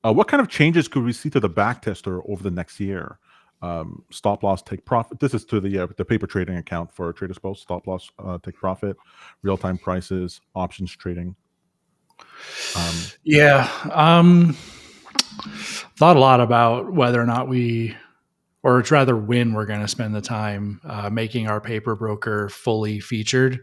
What kind of changes could we see to the backtester over the next year? Stop loss, take profit. This is to the paper trading account for TradersPost. Stop loss, take profit, real time prices, options trading. Yeah. Thought a lot about whether or not or it's rather when we're going to spend the time making our paper broker fully featured.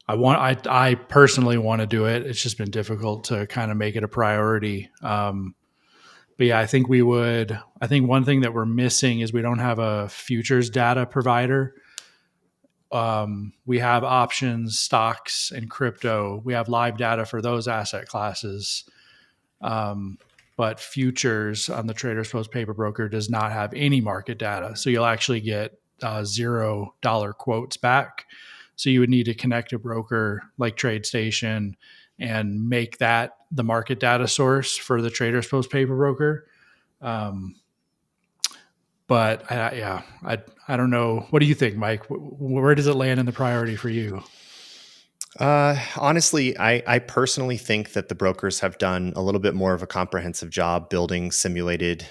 I personally want to do it. It's just been difficult to kind of make it a priority. But yeah, I think we would. I think one thing that we're missing is we don't have a futures data provider. We have options, stocks, and crypto. We have live data for those asset classes. But futures on the TradersPost paper broker does not have any market data. So you'll actually get $0 quotes back. So you would need to connect a broker like TradeStation and make that the market data source for the TradersPost paper broker. But I don't know. What do you think, Mike? Where does it land in the priority for you? Honestly, I personally think that the brokers have done a little bit more of a comprehensive job building simulated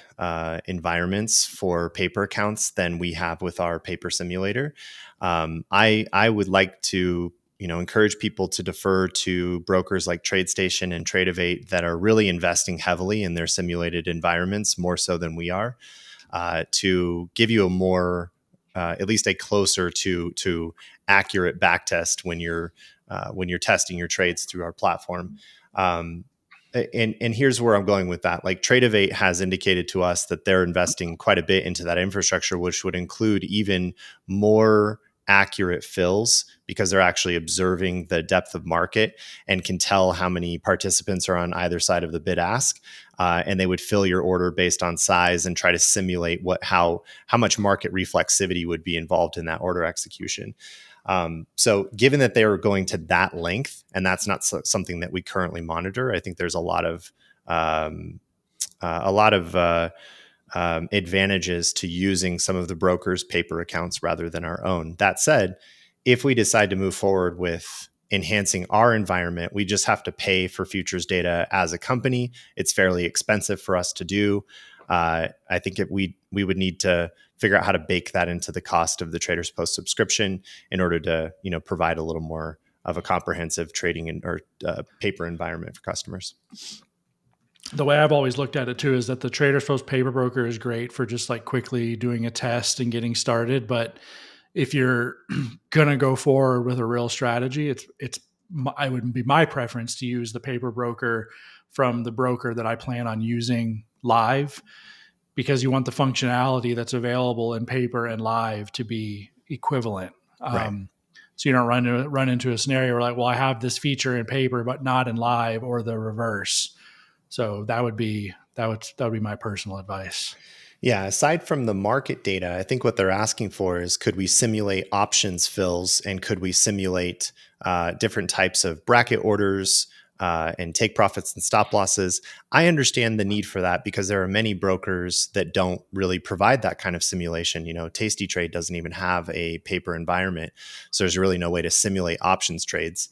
environments for paper accounts than we have with our paper simulator. I would like to encourage people to defer to brokers like TradeStation and Trade that are really investing heavily in their simulated environments, more so than we are, to give you a more at least a closer to accurate back test when you're testing your trades through our platform. And here's where I'm going with that. Like TradeView has indicated to us that they're investing quite a bit into that infrastructure, which would include even more accurate fills because they're actually observing the depth of market and can tell how many participants are on either side of the bid ask. And they would fill your order based on size and try to simulate how much market reflexivity would be involved in that order execution. So given that they are going to that length, and that's not something that we currently monitor, I think there's a lot of advantages to using some of the brokers' paper accounts rather than our own. That said, if we decide to move forward with enhancing our environment, we just have to pay for futures data as a company. It's fairly expensive for us to do. I think we would need to figure out how to bake that into the cost of the TradersPost subscription in order to provide a little more of a comprehensive trading or paper environment for customers. The way I've always looked at it too is that the TradersPost paper broker is great for just like quickly doing a test and getting started. But if you're going to go forward with a real strategy, it would be my preference to use the paper broker from the broker that I plan on using live, because you want the functionality that's available in paper and live to be equivalent. Right. So you don't run into a scenario where like, well, I have this feature in paper, but not in live, or the reverse. So that would be my personal advice. Yeah, aside from the market data, I think what they're asking for is, could we simulate options fills, and could we simulate different types of bracket orders and take profits and stop losses? I understand the need for that because there are many brokers that don't really provide that kind of simulation. Tasty Trade doesn't even have a paper environment, so there's really no way to simulate options trades.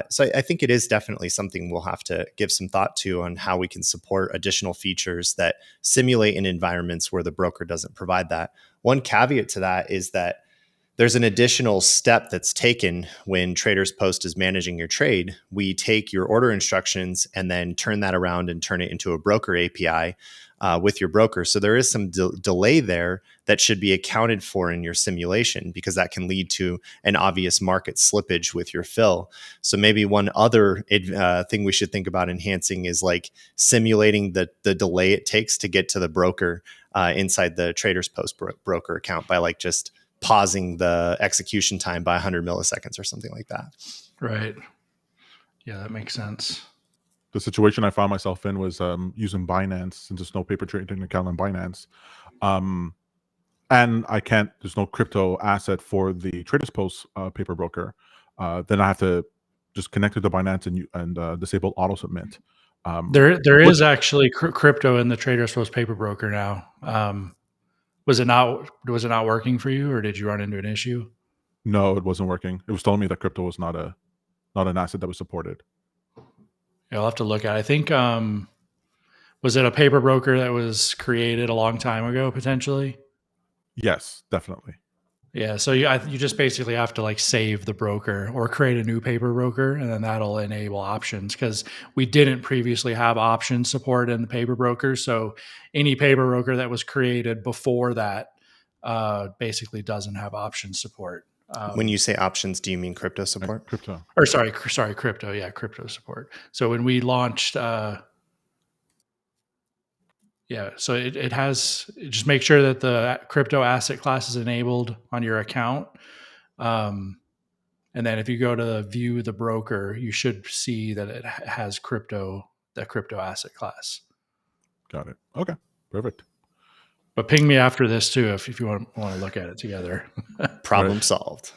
So I think it is definitely something we'll have to give some thought to on how we can support additional features that simulate in environments where the broker doesn't provide that. One caveat to that is that there's an additional step that's taken when TradersPost is managing your trade. We take your order instructions and then turn that around and turn it into a broker API with your broker. So there is some delay there that should be accounted for in your simulation, because that can lead to an obvious market slippage with your fill. So maybe one other thing we should think about enhancing is like simulating the delay it takes to get to the broker inside the TradersPost broker account by like just pausing the execution time by 100 milliseconds or something like that. Right. Yeah, that makes sense. The situation I found myself in was using Binance, since there's no paper trading account on Binance. And there's no crypto asset for the TradersPost paper broker. Then I have to just connect it to Binance and disable auto submit. There is actually crypto in the TradersPost paper broker now. Was it not working for you, or did you run into an issue? No, it wasn't working. It was telling me that crypto was not an asset that was supported. Yeah, I'll have to look at it. I think Was it a paper broker that was created a long time ago, potentially? Yes, definitely. Yeah, so you just basically have to like save the broker or create a new paper broker, and then that'll enable options, because we didn't previously have option support in the paper broker. So any paper broker that was created before that basically doesn't have option support. When you say options, do you mean crypto support? Crypto. Or sorry, crypto. Yeah, crypto support. So when we launched, so it has, just make sure that the crypto asset class is enabled on your account. And then if you go to view the broker, you should see that it has that crypto asset class. Got it. Okay, perfect. But ping me after this too if you want to look at it together. Problem solved.